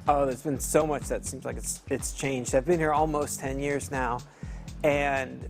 Oh, there's been so much that seems like it's changed. I've been here almost 10 years now, and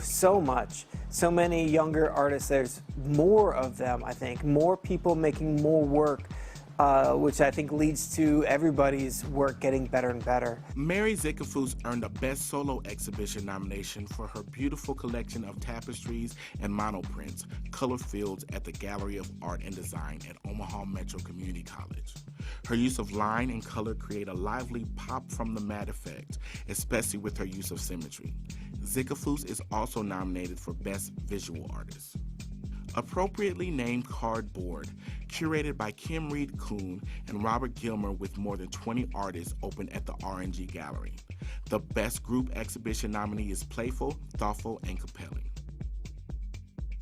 so much. So many younger artists. There's more of them, I think. More people making more work, which I think leads to everybody's work getting better and better. Mary Zickafoos earned a Best Solo Exhibition nomination for her beautiful collection of tapestries and monoprints, color fields at the Gallery of Art and Design at Omaha Metro Community College. Her use of line and color create a lively pop from the mat effect, especially with her use of symmetry. Zickafoos is also nominated for Best Visual Artist. Appropriately named Cardboard, curated by Kim Reed Kuhn and Robert Gilmer with more than 20 artists, open at the RNG Gallery. The Best Group Exhibition nominee is Playful, Thoughtful, and Compelling.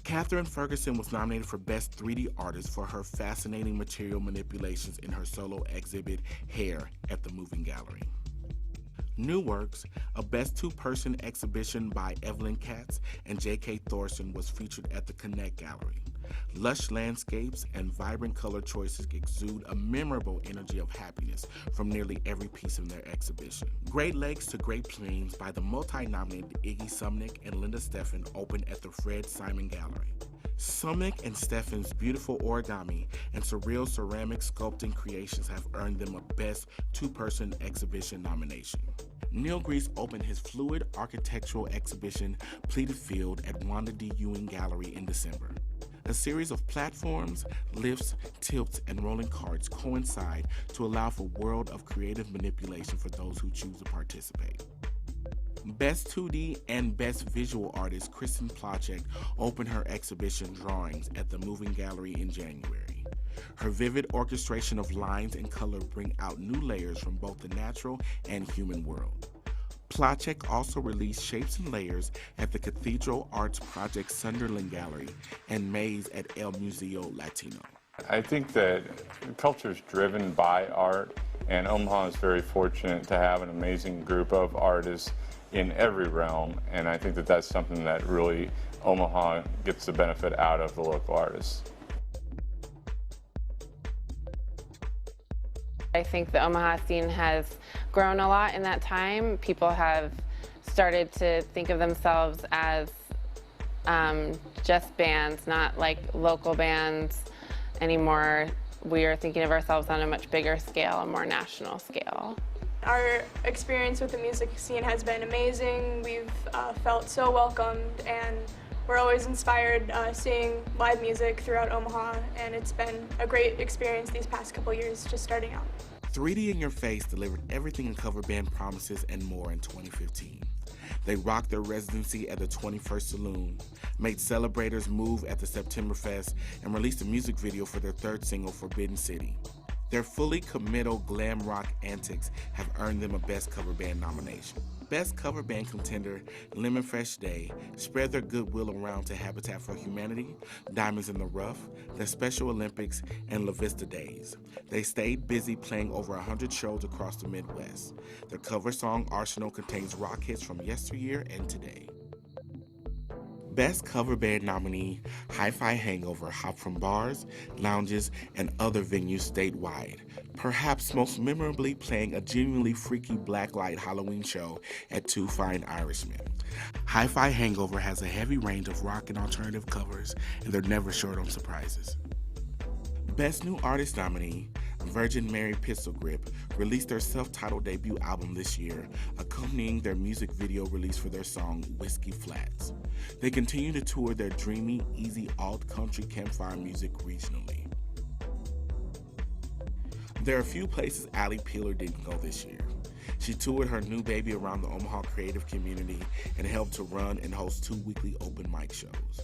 Katherine Ferguson was nominated for Best 3D Artist for her fascinating material manipulations in her solo exhibit, Hair, at the Moving Gallery. New Works, a Best Two-Person exhibition by Evelyn Katz and J.K. Thorson, was featured at the Connect Gallery. Lush landscapes and vibrant color choices exude a memorable energy of happiness from nearly every piece in their exhibition. Great Lakes to Great Plains by the multi-nominated Iggy Sumnick and Linda Steffen opened at the Fred Simon Gallery. Sumnick and Steffen's beautiful origami and surreal ceramic sculpting creations have earned them a Best Two-Person Exhibition nomination. Neil Grease opened his fluid architectural exhibition, Pleated Field, at Wanda D. Ewing Gallery in December. A series of platforms, lifts, tilts, and rolling carts coincide to allow for a world of creative manipulation for those who choose to participate. Best 2D and Best Visual Artist Kristen Plachek opened her exhibition Drawings at the Moving Gallery in January. Her vivid orchestration of lines and color bring out new layers from both the natural and human world. Plachek also released Shapes and Layers at the Cathedral Arts Project Sunderland Gallery and Maze at El Museo Latino. I think that culture is driven by art, and Omaha is very fortunate to have an amazing group of artists in every realm, and I think that that's something that really Omaha gets the benefit out of the local artists. I think the Omaha scene has grown a lot in that time. People have started to think of themselves as just bands, not like local bands anymore. We are thinking of ourselves on a much bigger scale, a more national scale. Our experience with the music scene has been amazing. We've felt so welcomed, and we're always inspired seeing live music throughout Omaha, and it's been a great experience these past couple years just starting out. 3D in Your Face delivered everything a cover band promises and more in 2015. They rocked their residency at the 21st Saloon, made celebrators move at the September Fest, and released a music video for their third single, Forbidden City. Their fully committal glam rock antics have earned them a Best Cover Band nomination. Best Cover Band contender Lemon Fresh Day spread their goodwill around to Habitat for Humanity, Diamonds in the Rough, the Special Olympics, and La Vista Days. They stayed busy playing over 100 shows across the Midwest. Their cover song arsenal contains rock hits from yesteryear and today. Best Cover Band nominee, Hi-Fi Hangover, hop from bars, lounges, and other venues statewide, perhaps most memorably playing a genuinely freaky blacklight Halloween show at Two Fine Irishmen. Hi-Fi Hangover has a heavy range of rock and alternative covers, and they're never short on surprises. Best New Artist nominee, Virgin Mary Pistol Grip, released their self-titled debut album this year, accompanying their music video release for their song Whiskey Flats. They continue to tour their dreamy, easy alt-country campfire music regionally. There are a few places Allie Peeler didn't go this year. She toured her new baby around the Omaha creative community and helped to run and host 2 weekly open mic shows.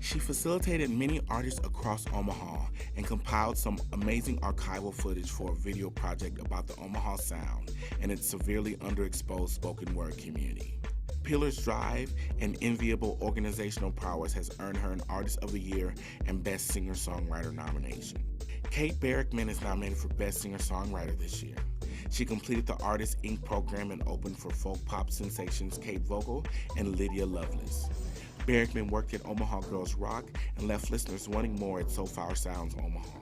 She facilitated many artists across Omaha and compiled some amazing archival footage for a video project about the Omaha sound and its severely underexposed spoken word community. Peeler's drive and enviable organizational prowess has earned her an Artist of the Year and Best Singer-Songwriter nomination. Kate Barrickman is nominated for Best Singer-Songwriter this year. She completed the Artist Inc. program and opened for folk pop sensations Kate Vogel and Lydia Lovelace. Barrickman worked at Omaha Girls Rock and left listeners wanting more at Soulflower Sounds Omaha.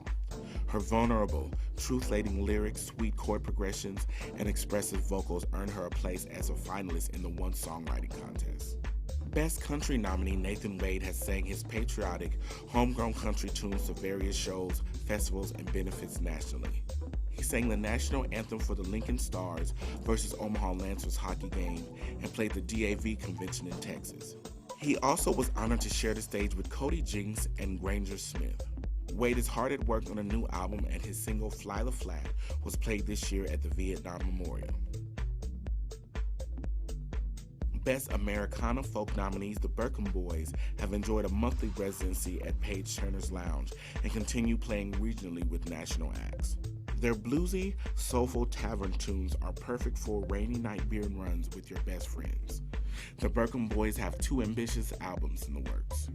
Her vulnerable, truth-laden lyrics, sweet chord progressions, and expressive vocals earned her a place as a finalist in the One Songwriting Contest. Best Country nominee Nathan Wade has sang his patriotic, homegrown country tunes to various shows, festivals, and benefits nationally. He sang the national anthem for the Lincoln Stars versus Omaha Lancers hockey game and played the DAV convention in Texas. He also was honored to share the stage with Cody Jinks and Granger Smith. Wade is hard at work on a new album, and his single Fly the Flag was played this year at the Vietnam Memorial. Best Americana Folk nominees, the Burkham Boys, have enjoyed a monthly residency at Page Turner's Lounge and continue playing regionally with national acts. Their bluesy, soulful tavern tunes are perfect for rainy night beer and runs with your best friends. The Burkham Boys have 2 ambitious albums in the works.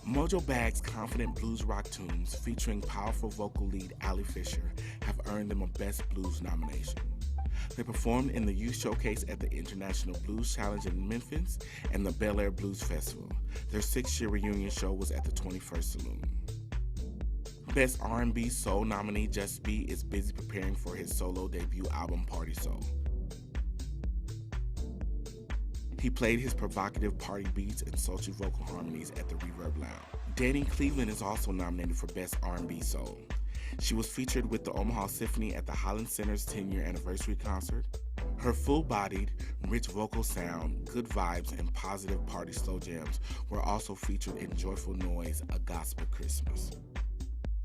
Mojo Bag's confident blues rock tunes featuring powerful vocal lead Allie Fisher have earned them a Best Blues nomination. They performed in the Youth Showcase at the International Blues Challenge in Memphis and the Bel Air Blues Festival. Their 6-year reunion show was at the 21st Saloon. Best R&B Soul nominee Just B is busy preparing for his solo debut album Party Soul. He played his provocative party beats and sultry vocal harmonies at the Reverb Lounge. Danny Cleveland is also nominated for Best R&B Soul. She was featured with the Omaha Symphony at the Highland Center's 10-year anniversary concert. Her full-bodied, rich vocal sound, good vibes, and positive party slow jams were also featured in Joyful Noise, A Gospel Christmas.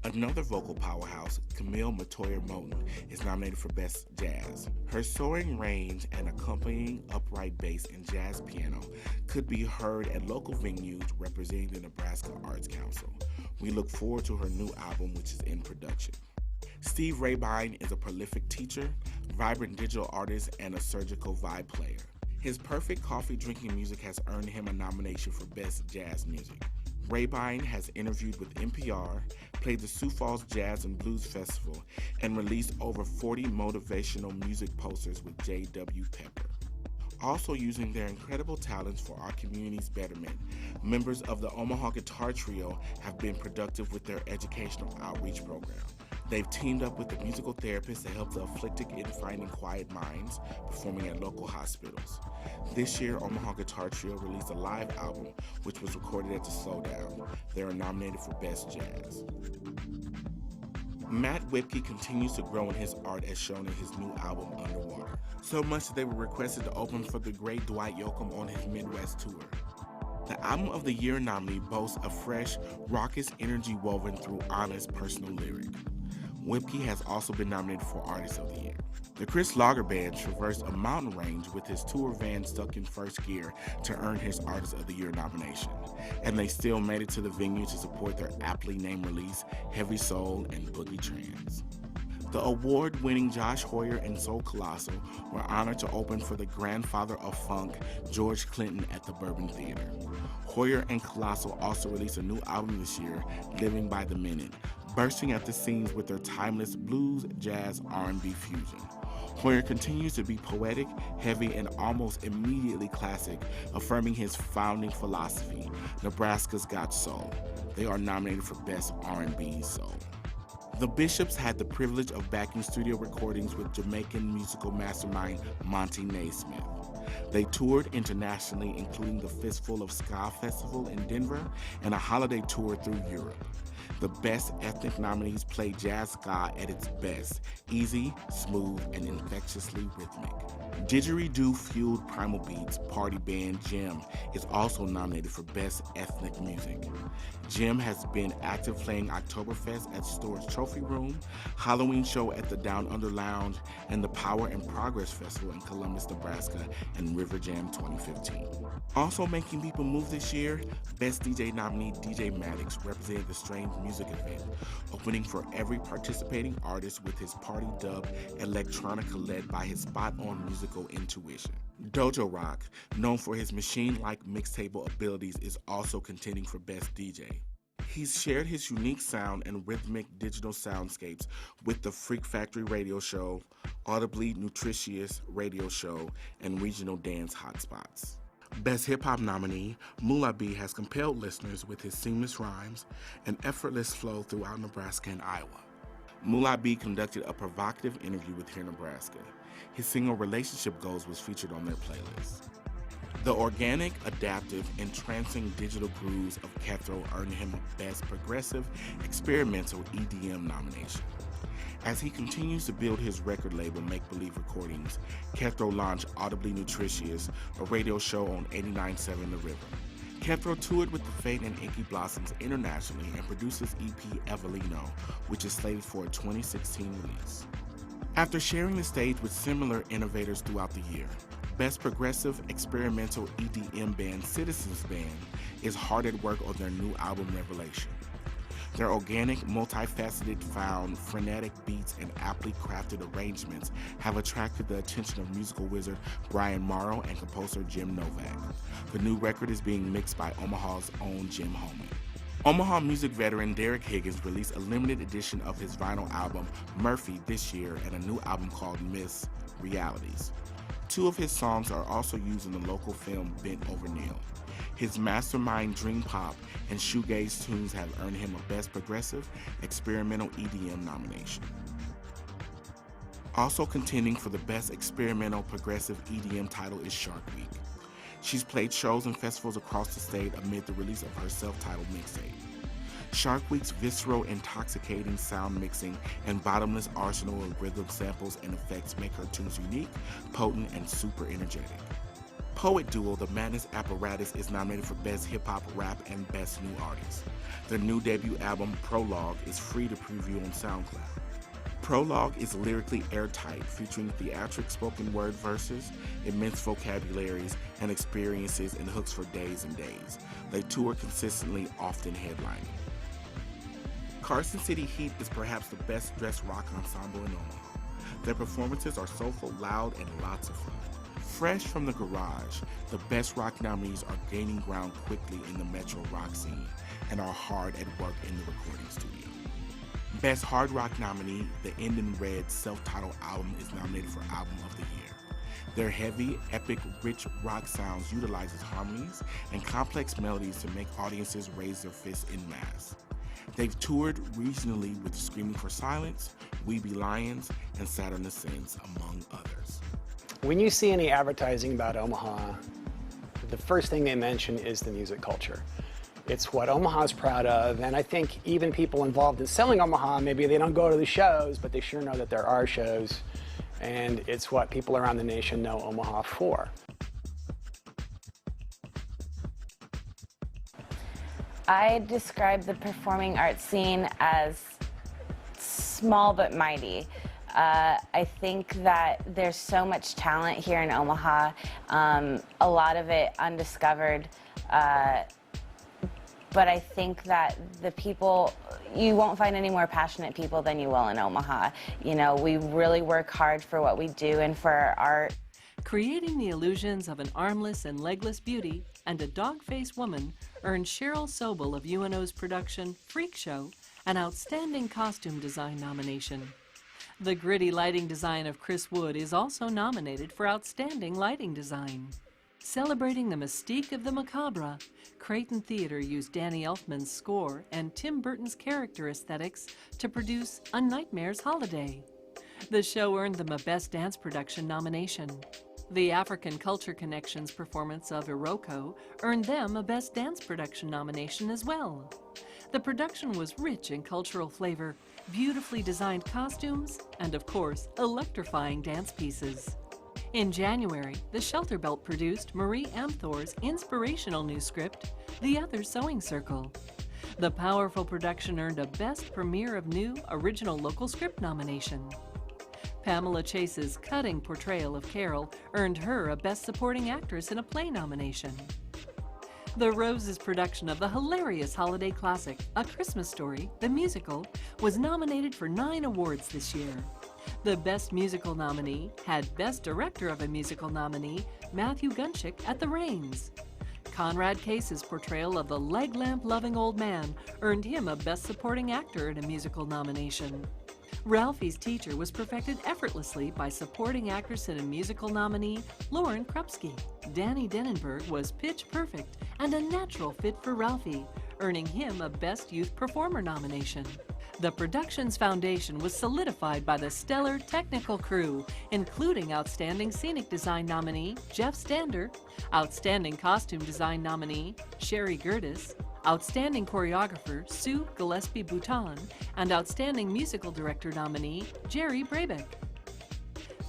Another vocal powerhouse, Camille Matoya Moten, is nominated for Best Jazz. Her soaring range and accompanying upright bass and jazz piano could be heard at local venues representing the Nebraska Arts Council. We look forward to her new album, which is in production. Steve Rabine is a prolific teacher, vibrant digital artist, and a surgical vibe player. His perfect coffee drinking music has earned him a nomination for Best Jazz Music. Rabine has interviewed with NPR, played the Sioux Falls Jazz and Blues Festival, and released over 40 motivational music posters with J.W. Pepper. Also using their incredible talents for our community's betterment, members of the Omaha Guitar Trio have been productive with their educational outreach program. They've teamed up with the musical therapists to help the afflicted in finding quiet minds, performing at local hospitals. This year, Omaha Guitar Trio released a live album, which was recorded at the Slowdown. They are nominated for Best Jazz. Matt Whipke continues to grow in his art as shown in his new album, Underwater. So much that they were requested to open for the great Dwight Yoakam on his Midwest tour. The Album of the Year nominee boasts a fresh, raucous energy woven through honest personal lyric. Whipke has also been nominated for Artist of the Year. The Chris Lager Band traversed a mountain range with his tour van stuck in first gear to earn his Artist of the Year nomination, and they still made it to the venue to support their aptly named release, Heavy Soul and Boogie Trance. The award-winning Josh Hoyer and Soul Colossal were honored to open for the grandfather of funk, George Clinton, at the Bourbon Theater. Hoyer and Colossal also released a new album this year, Living by the Minute, bursting at the seams with their timeless blues, jazz, R&B fusion. Hoyer continues to be poetic, heavy, and almost immediately classic, affirming his founding philosophy, Nebraska's Got Soul. They are nominated for Best R&B Soul. The Bishops had the privilege of backing studio recordings with Jamaican musical mastermind Monty Naismith. They toured internationally, including the Fistful of Ska Festival in Denver and a holiday tour through Europe. The Best Ethnic nominees play jazz ska at its best, easy, smooth, and infectiously rhythmic. Didgeridoo-fueled primal beats party band Jim is also nominated for Best Ethnic Music. Jim has been active playing Oktoberfest at Stewart's Trophy Room, Halloween show at the Down Under Lounge, and the Power and Progress Festival in Columbus, Nebraska, and River Jam 2015. Also making people move this year, Best DJ nominee DJ Maddox represented the Strange Music event, opening for every participating artist with his party dub electronica led by his spot-on musical intuition. Dojo Rock, known for his machine-like mixtable abilities, is also contending for Best DJ. He's shared his unique sound and rhythmic digital soundscapes with the Freak Factory radio show, Audibly Nutritious radio show, and regional dance hotspots. Best Hip Hop nominee, Mullah B has compelled listeners with his seamless rhymes and effortless flow throughout Nebraska and Iowa. Mullah B conducted a provocative interview with Here Nebraska. His single Relationship Goals was featured on their playlist. The organic, adaptive, entrancing digital grooves of Kethro earned him a Best Progressive Experimental EDM nomination. As he continues to build his record label Make Believe Recordings, Kethro launched Audibly Nutritious, a radio show on 89.7 The River. Kethro toured with The Fate and Inky Blossoms internationally and produced his EP Evelino, which is slated for a 2016 release. After sharing the stage with similar innovators throughout the year, Best Progressive Experimental EDM band Citizens Band is hard at work on their new album Revelation. Their organic, multifaceted, found, frenetic beats and aptly crafted arrangements have attracted the attention of musical wizard Brian Morrow and composer Jim Novak. The new record is being mixed by Omaha's own Jim Holman. Omaha music veteran Derek Higgins released a limited edition of his vinyl album Murphy this year and a new album called Miss Realities. Two of his songs are also used in the local film Bent Over Neil. His Mastermind Dream Pop and Shoegaze tunes have earned him a Best Progressive Experimental EDM nomination. Also contending for the Best Experimental Progressive EDM title is Shark Week. She's played shows and festivals across the state amid the release of her self-titled mixtape. Shark Week's visceral, intoxicating sound mixing and bottomless arsenal of rhythm samples and effects make her tunes unique, potent, and super energetic. Poet duo The Madness Apparatus is nominated for Best Hip Hop Rap and Best New Artist. Their new debut album, Prologue, is free to preview on SoundCloud. Prologue is lyrically airtight, featuring theatric spoken word verses, immense vocabularies, and experiences and hooks for days and days. They tour consistently, often headlining. Carson City Heat is perhaps the best dressed rock ensemble in Omaha. Their performances are soulful, loud, and lots of fun. Fresh from the garage, the Best Rock nominees are gaining ground quickly in the metro rock scene and are hard at work in the recording studio. Best Hard Rock nominee, the End in Red self-titled album is nominated for Album of the Year. Their heavy, epic, rich rock sounds utilizes harmonies and complex melodies to make audiences raise their fists en masse. They've toured regionally with Screaming for Silence, We Be Lions, and Saturn Ascends, among others. When you see any advertising about Omaha, the first thing they mention is the music culture. It's what Omaha's proud of, and I think even people involved in selling Omaha, maybe they don't go to the shows, but they sure know that there are shows, and it's what people around the nation know Omaha for. I describe the performing arts scene as small but mighty. I think that there's so much talent here in Omaha, a lot of it undiscovered, but I think that the people, you won't find any more passionate people than you will in Omaha. You know, we really work hard for what we do and for our art. Creating the illusions of an armless and legless beauty and a dog-faced woman earned Cheryl Sobel of UNO's production Freak Show an Outstanding Costume Design nomination. The gritty lighting design of Chris Wood is also nominated for Outstanding Lighting Design. Celebrating the mystique of the macabre, Creighton Theater used Danny Elfman's score and Tim Burton's character aesthetics to produce A Nightmare's Holiday. The show earned them a Best Dance Production nomination. The African Culture Connections performance of Iroko earned them a Best Dance Production nomination as well. The production was rich in cultural flavor, beautifully designed costumes, and of course, electrifying dance pieces. In January, the Shelter Belt produced Marie Amthor's inspirational new script, The Other Sewing Circle. The powerful production earned a Best Premiere of New Original Local Script nomination. Pamela Chase's cutting portrayal of Carol earned her a Best Supporting Actress in a Play nomination. The Roses production of the hilarious holiday classic, A Christmas Story, the musical, was nominated for 9 awards this year. The Best Musical nominee had Best Director of a Musical nominee, Matthew Gunchick at the reins. Conrad Case's portrayal of the leg lamp-loving old man earned him a Best Supporting Actor in a Musical nomination. Ralphie's teacher was perfected effortlessly by supporting actress and a musical nominee, Lauren Krupski. Danny Denenberg was pitch perfect and a natural fit for Ralphie, earning him a Best Youth Performer nomination. The production's foundation was solidified by the stellar technical crew, including Outstanding Scenic Design nominee Jeff Stander, Outstanding Costume Design nominee Sherry Gertis, Outstanding Choreographer Sue Gillespie-Bouton, and Outstanding Musical Director nominee Jerry Brabeck.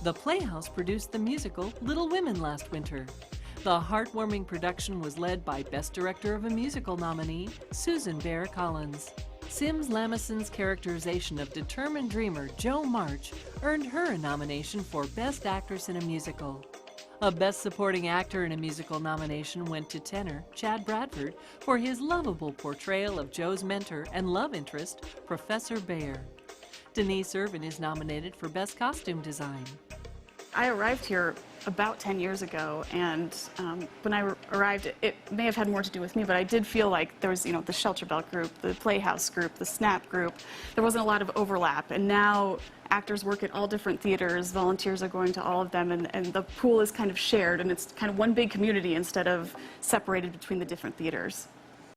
The Playhouse produced the musical Little Women last winter. The heartwarming production was led by Best Director of a Musical nominee Susan Bear Collins. Sims Lameson's characterization of determined dreamer Jo March earned her a nomination for Best Actress in a Musical. A Best Supporting Actor in a Musical nomination went to tenor Chad Bradford for his lovable portrayal of Jo's mentor and love interest, Professor Bayer. Denise Irvin is nominated for Best Costume Design. I arrived here about 10 years ago, and when I arrived, it may have had more to do with me, but I did feel like there was, the Shelter Belt group, the Playhouse group, the SNAP group. There wasn't a lot of overlap, and now actors work at all different theaters, volunteers are going to all of them, and the pool is kind of shared, and it's kind of one big community instead of separated between the different theaters.